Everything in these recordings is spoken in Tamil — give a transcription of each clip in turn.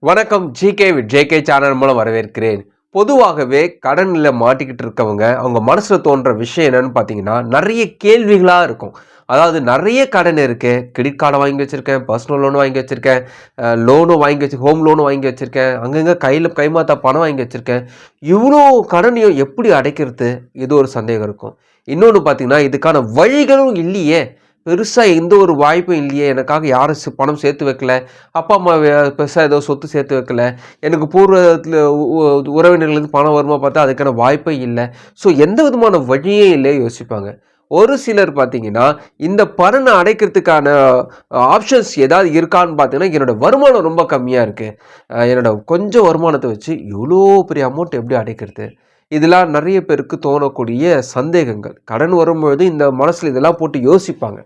வணக்கம். ஜிகே வித் ஜேகே சேனல் மூலம் வரவேற்கிறேன். பொதுவாகவே கடன்ல மாட்டிக்கிட்டு இருக்கவங்க, அவங்க மனசுல தோன்ற விஷயம் என்னன்னு பார்த்தீங்கன்னா, நெறைய கேள்விகளா இருக்கும். அதாவது நெறைய கடன் இருக்கு. கிரெடிட் கார்ட வாங்கி வச்சிருக்கேன், பர்சனல் லோன் வாங்கி வச்சிருக்கேன், லோனும் வாங்கி ஹோம் லோனும் வாங்கி வச்சிருக்கேன், அங்கங்க கையில கைமாத்தா பணம் வாங்கி வச்சிருக்கேன். இவ்ளோ கடனையும் எப்படி அடைக்கிறது? இது ஒரு சந்தேகம் இருக்கும். இன்னொன்னு பார்த்தீங்கன்னா, இதுக்கான வழிகளும் இல்லையே! பெருசா எந்த ஒரு வாய்ப்பும் இல்லையே! எனக்காக யாரும் பணம் சேர்த்து வைக்கல. அப்பா, அம்மா பெருசா ஏதோ சொத்து சேர்த்து வைக்கல. எனக்கு பூர்வத்தில உறவினர்கள்லேருந்து பணம் வருமா பார்த்தா, அதுக்கான வாய்ப்பே இல்ல. ஸோ எந்த விதமான வழியே இல்ல யோசிப்பாங்க. ஒரு சிலர் பார்த்தீங்கன்னா, இந்த கடன அடைக்கிறதுக்கான ஆப்ஷன்ஸ் ஏதாவது இருக்கான்னு பார்த்தீங்கன்னா, என்னோட வருமானம் ரொம்ப கம்மியா இருக்கு. என்னோட கொஞ்சம் வருமானத்த வச்சு இவ்ளோ பெரிய அமௌண்ட் எப்படி அடைக்கிறது? இதெல்லாம் நெறைய பேருக்கு தோணக்கூடிய சந்தேகங்கள். கடன் வரும்பொழுது இந்த மனசுல இதெல்லாம் போட்டு யோசிப்பாங்க.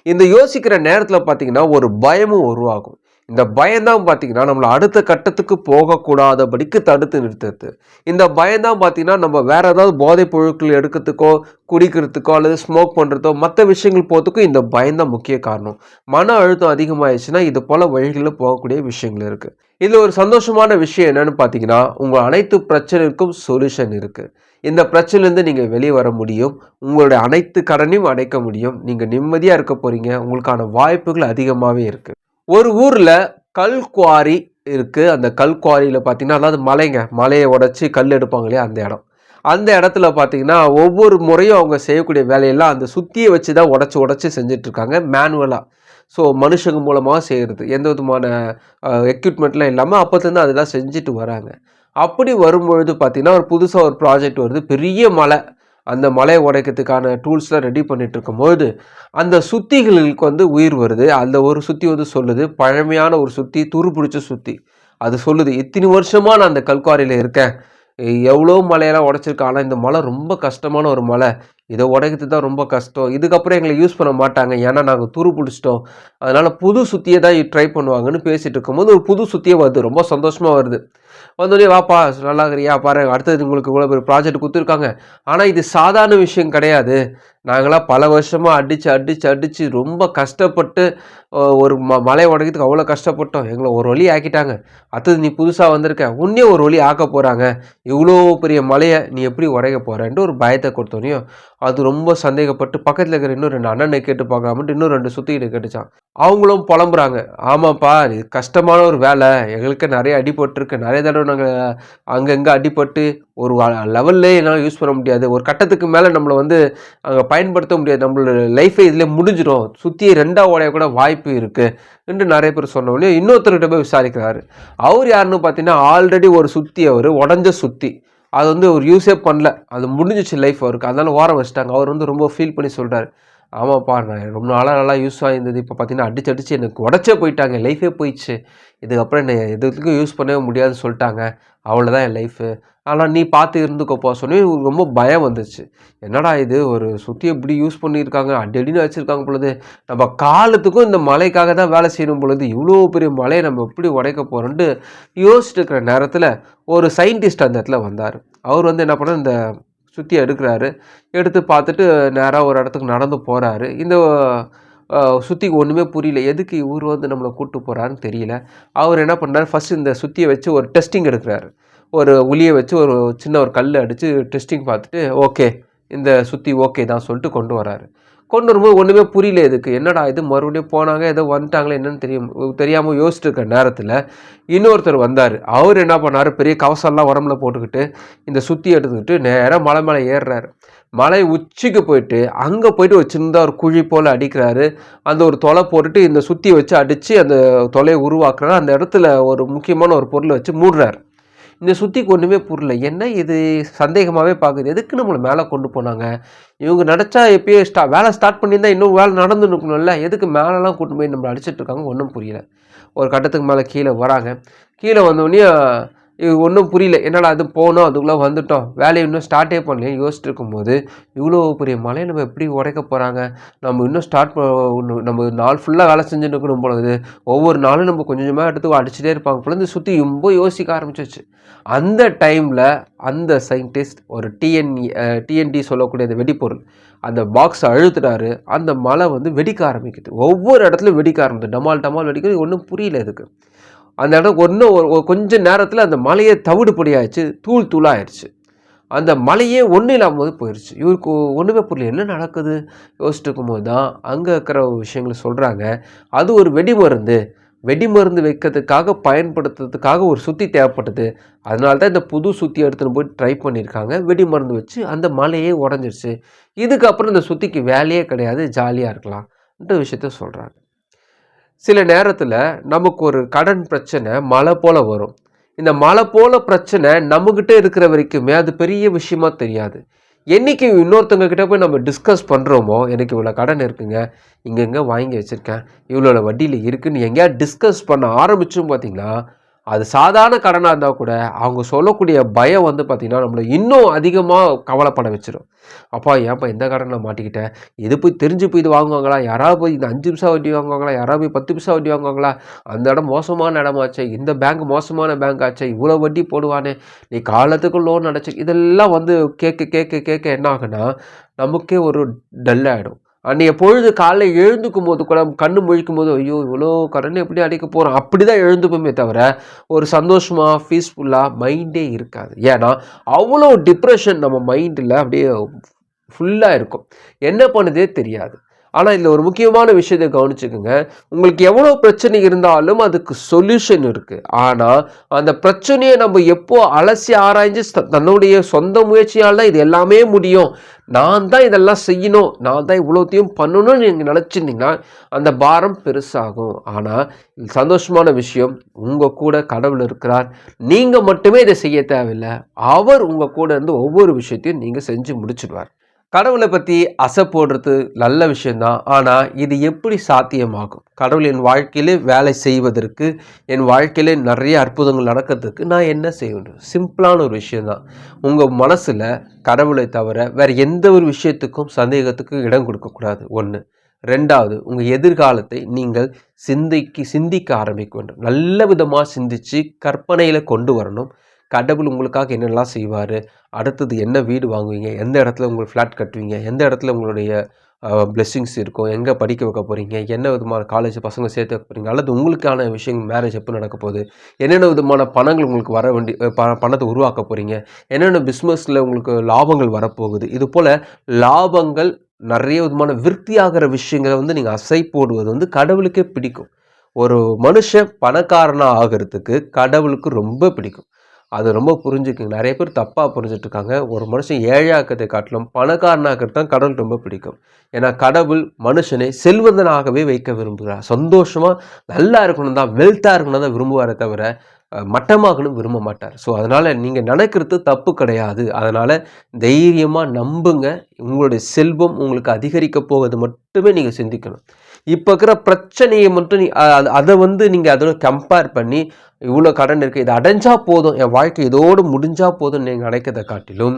இந்த யோசிக்கிற நேரத்துல பார்த்தீங்கன்னா, ஒரு பயமும் உருவாகும். இந்த பயம் தான் பார்த்தீங்கன்னா, நம்மள அடுத்த கட்டத்துக்கு போகக்கூடாதபடிக்கு தடுத்து நிறுத்துது. இந்த பயம் தான் பார்த்தீங்கன்னா, நம்ம வேற ஏதாவது போதைப் பொருட்கள் எடுக்கிறதுக்கோ, குடிக்கிறதுக்கோ அல்லது ஸ்மோக் பண்றதோ, மத்த விஷயங்கள் போறதுக்கும் இந்த பயம் தான் முக்கிய காரணம். மன அழுத்தம் அதிகமாயிருச்சுன்னா, இது போல வழிகள்ல போகக்கூடிய விஷயங்கள் இருக்கு. இதுல ஒரு சந்தோஷமான விஷயம் என்னன்னு பார்த்தீங்கன்னா, உங்க அனைத்து பிரச்சனைக்கும் சொல்யூஷன் இருக்கு. இந்த பிரச்சனையிலேருந்து நீங்க வெளிய வர முடியும். உங்களுடைய அனைத்து கடனையும் அடைக்க முடியும். நீங்க நிம்மதியா இருக்க போறீங்க. உங்களுக்கான வாய்ப்புகள் அதிகமாவே இருக்கு. ஒரு ஊர்ல கல் குவாரி இருக்கு. அந்த கல் குவாரியில பார்த்தீங்கன்னா, அதாவது மலைங்க. மலைய உடைச்சு கல் எடுப்பாங்க இல்லையா? அந்த இடம். அந்த இடத்துல பார்த்தீங்கன்னா, ஒவ்வொரு முறையும் அவங்க செய்யக்கூடிய வேலையெல்லாம் அந்த சுத்திய வச்சு தான் உடைச்சு, உடைச்சு செஞ்சுட்டு இருக்காங்க மேனுவலா. ஸோ மனுஷங்க மூலமா செய்றது. எந்த விதமான எக்யூப்மெண்ட்லாம் இல்லாம அப்பத்துலருந்து அதுதான் செஞ்சுட்டு வராங்க. அப்படி வரும்பொழுது பார்த்தீங்கன்னா, ஒரு புதுசா ஒரு ப்ராஜெக்ட் வருது. பெரிய மலை. அந்த மலைய உடைக்கிறதுக்கான டூல்ஸ்லாம் ரெடி பண்ணிட்டு இருக்கும்போது, அந்த சுத்திகளுக்கு உயிர் வருது. அந்த ஒரு சுத்தி சொல்லுது, பழமையான ஒரு சுத்தி, துரு பிடிச்ச சுத்தி. அது சொல்லுது, "இத்தனை வருஷமா நான் அந்த கல்குவாரியில இருக்கேன். எவ்வளோ மலையெல்லாம் உடைச்சிருக்கேன். ஆனா இந்த மலை ரொம்ப கஷ்டமான ஒரு மலை. இத உடைக்கிறது தான் ரொம்ப கஷ்டம். இதுக்கப்புறம் எங்கள யூஸ் பண்ண மாட்டாங்க. ஏன்னா நாங்க துரு பிடிச்சிட்டோம். அதனால புது சுத்திய தான் ட்ரை பண்ணுவாங்கன்னு" பேசிட்டு இருக்கும்போது, ஒரு புது சுத்தியே வருது. ரொம்ப சந்தோஷமா வருது. வந்தோனே, "வாப்பா நல்லா இருக்கிறியா? பாரு அடுத்தது உங்களுக்கு இவ்வளோ பெரிய ப்ராஜெக்ட் குடுத்துருக்காங்க. ஆனா இது சாதாரண விஷயம் கிடையாது. நாங்கலாம் பல வருஷமா அடிச்சு, அடிச்சு, அடிச்சு ரொம்ப கஷ்டப்பட்டு ஒரு மலைய உடைக்கிறதுக்கு அவ்வளோ கஷ்டப்பட்டோம். எங்கள ஒரு வழி ஆக்கிட்டாங்க. அடுத்தது நீ புதுசா வந்திருக்க. உன்னையும் ஒரு வழி ஆக்கப் போறாங்க. இவ்வளோ பெரிய மலைய நீ எப்படி உடைக்க போறன்ட்டு" ஒரு பயத்த குடுத்தோனயும், அது ரொம்ப சந்தேகப்பட்டு பக்கத்துல இருக்கிற இன்னும் 2 அண்ணன கேட்டு பார்க்கலாம்ன்ட்டு இன்னும் 2 சுத்திகிட்ட கேட்டுச்சாம். அவங்களும் பொலம்புறாங்க. "ஆமாப்பா, இது கஷ்டமான ஒரு வேல. எங்களுக்கு நெறைய அடிபட்டுருக்கு. நெறைய தடவ நாங்க அங்கங்க அடிபட்டு ஒரு லெவல்லயே என்னால யூஸ் பண்ண முடியாது. ஒரு கட்டத்துக்கு மேல நம்மள அங்க பயன்படுத்த முடியாது. நம்மளோட லைஃபே இதுலயே முடிஞ்சிரும். சுத்திய 2ஆ உடைய கூட வாய்ப்பு இருக்கு" என்று நெறைய பேர் சொன்ன உடனே இன்னொருத்தர்கிட்ட போய் விசாரிக்கிறாரு. அவரு யாருன்னு பார்த்தீங்கன்னா, ஆல்ரெடி ஒரு சுத்தி அவரு உடைஞ்ச சுத்தி. அது அவரு யூஸே பண்ணல. அது முடிஞ்சிச்சு லைஃப் அவருக்கு. அதனால ஓரம் வச்சுட்டாங்க. அவர் ரொம்ப ஃபீல் பண்ணி சொல்றாரு. "ஆமாப்பா, நான் ரொம்ப நாளா நல்லா யூஸ் ஆயிருந்தது. இப்ப பார்த்தீங்கன்னா, அடிச்சு அடிச்சு எனக்கு உடைச்சே போயிட்டாங்க. லைஃபே போயிடுச்சு. இதுக்கப்புறம் என்ன எதுக்கும் யூஸ் பண்ணவே முடியாதுன்னு சொல்ட்டாங்க. அவ்வளோதான் என் லைஃபு. ஆனா நீ பார்த்து இருந்துக்கோப்பா" சொன்னோனே இவருக்கு ரொம்ப பயம் வந்துருச்சு. என்னடா இது, ஒரு சுத்திய இப்படி யூஸ் பண்ணியிருக்காங்க. அடி அடின்னு வச்சிருக்காங்க பொழுது. நம்ம காலத்துக்கும் இந்த மலைக்காக தான் வேலை செய்யணும் பொழுது. இவ்வளோ பெரிய மலைய நம்ம எப்படி உடைக்க போறோம்ன்ட்டு யோசிச்சுட்டு இருக்கிற நேரத்தில, ஒரு சயின்டிஸ்ட் அந்த இடத்துல வந்தாரு. அவர் என்ன பண்ணாரு, இந்த சுத்திய எடுக்குறாரு. எடுத்து பார்த்துட்டு நேரா ஒரு இடத்துக்கு நடந்து போறாரு. இந்த சுத்திக்கு ஒண்ணுமே புரியல. எதுக்கு இவரு நம்மள கூட்டு போறாருன்னு தெரியல. அவரு என்ன பண்றாரு, ஃபர்ஸ்ட் இந்த சுத்திய வச்சு ஒரு டெஸ்டிங் எடுக்குறாரு. ஒரு உளிய வச்சு ஒரு சின்ன ஒரு கல்ல அடிச்சு டெஸ்டிங் பார்த்துட்டு, ஓகே, இந்த சுத்தி ஓகே தான் சொல்லிட்டு கொண்டு வராரு. கொண்டு வரும்போது ஒண்ணுமே புரியல இதுக்கு. என்னடா இது, மறுபடியும் போனாங்க, ஏதோ வந்துட்டாங்களா என்னன்னு தெரியாம யோசிச்சுட்டு இருக்கிற நேரத்துல, இன்னொருத்தர் வந்தாரு. அவரு என்ன பண்ணாரு, பெரிய கவசம்லாம் உடம்புல போட்டுக்கிட்டு, இந்த சுத்தி எடுத்துக்கிட்டு நேரா மலை மேல ஏறுறாரு. மலை உச்சிக்கு போயிட்டு, அங்க போயிட்டு ஒரு சின்னதா ஒரு குழி போல அடிக்கிறாரு. அந்த ஒரு தொலை போட்டுட்டு இந்த சுத்திய வச்சு அடிச்சு அந்த தொலைய உருவாக்குறாரு. அந்த இடத்துல ஒரு முக்கியமான ஒரு பொருள வச்சு மூடுறாரு. இந்த சுத்திக்கு ஒண்ணுமே புரியல. என்ன இது, சந்தேகமாவே பாக்குது. எதுக்கு நம்மள மேல கொண்டு போனாங்க? இவங்க நெனச்சா எப்பயோ வேலை ஸ்டார்ட் பண்ணியிருந்தா இன்னும் வேலை நடந்துருக்கணும்ல. எதுக்கு மேலலாம் கூட்டிட்டு போய் நம்மள அடிச்சிட்டு இருக்காங்க? ஒண்ணும் புரியல. ஒரு கட்டத்துக்கு மேல கீழ வராங்க. கீழ வந்தோனயும் இது ஒண்ணும் புரியல. என்னடா இது, போனோம், அதுக்குள்ள வந்துட்டோம். வேலைய இன்னும் ஸ்டார்ட்டே பண்ணலையேன்னு யோசிச்சுட்டு இருக்கும்போது, இவ்வளோ பெரிய மலைய நம்ம எப்படி உடைக்க போறாங்க? நம்ம இன்னும் நம்ம நாள் ஃபுல்லா வேலை செஞ்சுட்டு இருக்கணும் போல இருக்குது. ஒவ்வொரு நாளும் நம்ம கொஞ்சம் கொஞ்சமா எடுத்து அடிச்சுட்டே இருப்பாங்க போல. இந்த சுத்தி ரொம்ப யோசிக்க ஆரம்பிச்சுருச்சு. அந்த டைம்ல அந்த சயின்டிஸ்ட் ஒரு டிஎன்டி சொல்லக்கூடிய அந்த வெடிப்பொருள், அந்த பாக்ஸ அழுத்துறாரு. அந்த மலை வெடிக்க ஆரம்பிக்குது. ஒவ்வொரு இடத்துலயும் வெடிக்க ஆரம்பிக்குது. டமால் டமால் வெடிக்குது. ஒண்ணும் புரியல இதுக்கு. அந்த இடம் கொஞ்ச நேரத்தில் அந்த மலையே தவிடு பொடியாயிடுச்சு, தூள் தூளாயிடுச்சு. அந்த மலையே ஒன்றும் இல்லாமல் போயிடுச்சு. இவருக்கு ஒன்றுமே புரியல, என்ன நடக்குது யோசிச்சுட்டு இருக்கும்போது தான் அங்கே இருக்கிற விஷயங்களை சொல்கிறாங்க. அது ஒரு வெடிமருந்து வைக்கிறதுக்காக பயன்படுத்துறதுக்காக ஒரு சுத்தி தேவைப்பட்டது. அதனால தான் இந்த புது சுத்தி எடுத்துன்னு போய் ட்ரை பண்ணியிருக்காங்க. வெடிமருந்து வச்சு அந்த மலையே உடஞ்சிருச்சு. இதுக்கப்புறம் இந்த சுத்திக்கு வேலையே கிடையாது, ஜாலியாக இருக்கலாம்ன்ற விஷயத்த சொல்கிறாங்க. சில நேரத்தில் நமக்கு ஒரு கடன் பிரச்சனை மலை போல் வரும். இந்த மலை போல் பிரச்சனை நம்மக்கிட்ட இருக்கிற வரைக்குமே அது பெரிய விஷயமா தெரியாது. என்றைக்கு இன்னொருத்தவங்க கிட்ட போய் நம்ம டிஸ்கஸ் பண்ணுறோமோ, எனக்கு இவ்வளோ கடன் இருக்குங்க, இங்கங்கே வாங்கி வச்சுருக்கேன், இவ்வளோ வட்டியில் இருக்குதுன்னு எங்கேயா டிஸ்கஸ் பண்ண ஆரம்பித்தோம் பார்த்திங்கன்னா, அது சாதாரண கடனாக இருந்தால் கூட அவங்க சொல்லக்கூடிய பயம் பார்த்திங்கன்னா நம்மளை இன்னும் அதிகமாக கவலைப்பட வச்சிடும். அப்பா ஏன்ப்பா இந்த கடனை மாட்டிக்கிட்டேன், இது போய் தெரிஞ்சு போய் இது வாங்குவாங்களா, யாராவது போய் இந்த 5 பைசா வட்டி வாங்குவாங்களா, யாராவது போய் 10 பைசா வட்டி வாங்குவாங்களா, அந்த இடம் மோசமான இடமாச்சே, இந்த பேங்க் மோசமான பேங்க் ஆச்சே, இவ்வளோ வட்டி போடுவானே, நீ காலத்துக்கு லோன் அடைச்சி, இதெல்லாம் கேட்க கேட்க கேட்க என்ன ஆகுனா நமக்கே ஒரு டல் ஆகிடும். அன்றைய பொழுது காலைல எழுந்துக்கும் போது கூட கண்ணு முழிக்கும் போது ஐயோ இவ்வளோ கடன் எப்படி அடிக்க போகிறோம் அப்படி தான் எழுந்துப்போமே தவிர ஒரு சந்தோஷமாக பீஸ்ஃபுல்லாக மைண்டே இருக்காது. ஏன்னா அவ்வளோ டிப்ரெஷன் நம்ம மைண்டில் அப்படியே ஃபுல்லாக இருக்கும், என்ன பண்ணுதே தெரியாது. ஆனால் இதில் ஒரு முக்கியமான விஷயத்தை கவனிச்சுக்கோங்க, உங்களுக்கு எவ்வளோ பிரச்சனை இருந்தாலும் அதுக்கு சொல்யூஷன் இருக்குது. ஆனால் அந்த பிரச்சனையை நம்ம எப்போ அலசி ஆராய்ஞ்சு தன்னுடைய சொந்த முயற்சியால் தான் இது எல்லாமே முடியும், நான் தான் இதெல்லாம் செய்யணும், நான் தான் இவ்வளோத்தையும் பண்ணணும்னு நீங்கள் நினச்சிருந்தீங்கன்னா அந்த பாரம் பெருசாகும். ஆனால் சந்தோஷமான விஷயம், உங்கள் கூட கடவுள் இருக்கிறார். நீங்கள் மட்டுமே இதை செய்ய தேவையில்லை, அவர் உங்கள் கூட இருந்து ஒவ்வொரு விஷயத்தையும் நீங்கள் செஞ்சு முடிச்சிடுவார். கடவுளை பற்றி அசை போடுறது நல்ல விஷயந்தான். ஆனால் இது எப்படி சாத்தியமாகும்? கடவுள் என் வாழ்க்கையிலே வேலை செய்வதற்கு, என் வாழ்க்கையிலே நிறைய அற்புதங்கள் நடக்கிறதுக்கு நான் என்ன செய்யணும்? சிம்பிளான ஒரு விஷயந்தான். உங்கள் மனசில் கடவுளை தவிர வேறு எந்த ஒரு விஷயத்துக்கும் சந்தேகத்துக்கும் இடம் கொடுக்கக்கூடாது. 1. 2வது, உங்கள் எதிர்காலத்தை நீங்கள் சிந்திக்க ஆரம்பிக்க வேண்டும். நல்ல விதமாக சிந்தித்து கற்பனையில் கொண்டு வரணும். கடவுள் உங்களுக்காக என்னெல்லாம் செய்வார், அடுத்தது என்ன வீடு வாங்குவீங்க, எந்த இடத்துல உங்களுக்கு ஃப்ளாட் கட்டுவீங்க, எந்த இடத்துல உங்களுடைய பிளெஸ்ஸிங்ஸ் இருக்கும், எங்கே படிக்க வைக்க போகிறீங்க, என்ன விதமான காலேஜ் பசங்களை சேர்த்து வைக்க போகிறீங்க, அல்லது உங்களுக்கான விஷயங்கள் மேரேஜ் எப்போ நடக்க போகுது, என்னென்ன விதமான பணங்கள் உங்களுக்கு வர வேண்டி பணத்தை உருவாக்க போகிறீங்க, என்னென்ன பிஸ்னஸில் உங்களுக்கு லாபங்கள் வரப்போகுது, இது போல் லாபங்கள் நிறைய விதமான விருத்தியாகிற விஷயங்களை நீங்கள் அசை போடுவது கடவுளுக்கே பிடிக்கும். ஒரு மனுஷன் பணக்காரனாக ஆகிறதுக்கு கடவுளுக்கு ரொம்ப பிடிக்கும். அது ரொம்ப புரிஞ்சுக்குங்க. நிறைய பேர் தப்பாக புரிஞ்சிட்ருக்காங்க. ஒரு மனுஷன் ஏழையாக்கிறதை காட்டிலும் பணக்காரனாக்கிறது தான் கடவுள் ரொம்ப பிடிக்கும். ஏன்னா கடவுள் மனுஷனை செல்வந்தனாகவே வைக்க விரும்புகிறார். சந்தோஷமாக நல்லா இருக்கணும் தான், வெல்த்தாக இருக்கணும் தான் விரும்புவாரே தவிர மட்டமாகணும் விரும்ப மாட்டார். ஸோ அதனால் நீங்கள் நினைக்கிறது தப்பு கிடையாது. அதனால் தைரியமாக நம்புங்க. உங்களுடைய செல்வம் உங்களுக்கு அதிகரிக்க போவது மட்டுமே நீங்கள் சிந்திக்கணும். இப்போ இருக்கிற பிரச்சனையை மட்டும் அதை நீங்கள் அதோட கம்பேர் பண்ணி இவ்வளோ கடன் இருக்குது, இதை அடைஞ்சால் போதும், என் வாழ்க்கை இதோடு முடிஞ்சால் போதும் நீங்கள் நினைக்கிறத காட்டிலும்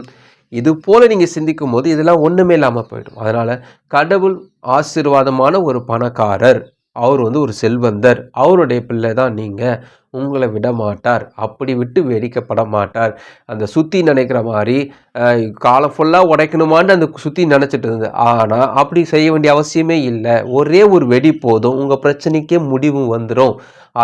இது போல் நீங்கள் சிந்திக்கும் போது இதெல்லாம் ஒன்றுமே இல்லாமல் போயிடும். அதனால் கடவுள் ஆசீர்வாதமான ஒரு பணக்காரர், அவர் ஒரு செல்வந்தர், அவருடைய பிள்ளை தான் நீங்கள், உங்களை விட மாட்டார், அப்படி விட்டு வெடிக்கப்பட மாட்டார். அந்த சுற்றி நினைக்கிற மாதிரி காலம் ஃபுல்லாக உடைக்கணுமான்னு அந்த சுற்றி நினச்சிட்டு இருந்தது. ஆனால் அப்படி செய்ய வேண்டிய அவசியமே இல்லை. ஒரே ஒரு வெடி போதும், உங்கள் பிரச்சனைக்கே முடிவு வந்துடும்.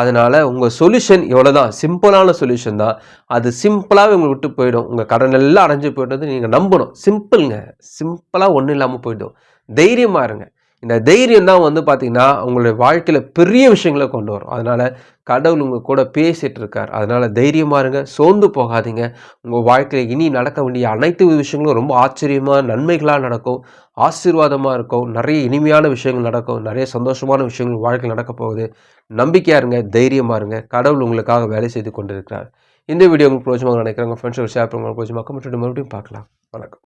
அதனால் உங்கள் சொல்யூஷன் இவ்வளோதான், சிம்பிளான சொல்யூஷன் தான். அது சிம்பிளாகவே உங்களை விட்டு போயிடும். உங்கள் கடன் எல்லாம் அடைஞ்சு போய்ட்டு நீங்கள் நம்பணும். சிம்பிளுங்க, சிம்பிளாக ஒன்றும் இல்லாமல் போய்டும். தைரியமாக இருங்க. இந்த தைரியம் தான் பார்த்திங்கன்னா உங்களுடைய வாழ்க்கையில் பெரிய விஷயங்களை கொண்டு வரும். அதனால் கடவுள் உங்கள் கூட பேசிகிட்டு இருக்கார். அதனால் தைரியமாக இருங்க, சோர்ந்து போகாதீங்க. உங்கள் வாழ்க்கையில் இனி நடக்க வேண்டிய அனைத்து விஷயங்களும் ரொம்ப ஆச்சரியமாக நன்மைகளாக நடக்கும், ஆசீர்வாதமாக இருக்கும், நிறைய இனிமையான விஷயங்கள் நடக்கும், நிறைய சந்தோஷமான விஷயங்கள் வாழ்க்கையில் நடக்க போகுது. நம்பிக்கையாக இருங்க, தைரியமாக இருங்க. கடவுள் உங்களுக்காக வேலை செய்து கொண்டிருக்கிறார். இந்த வீடியோ உங்களுக்கு பிரோஜனமாக நினைக்கிறேன். உங்கள் ஃப்ரெண்ட்ஸோட ஷேர் பண்ணுங்க. பிரோஜனமாக மறுபடியும் பார்க்கலாம். வணக்கம்.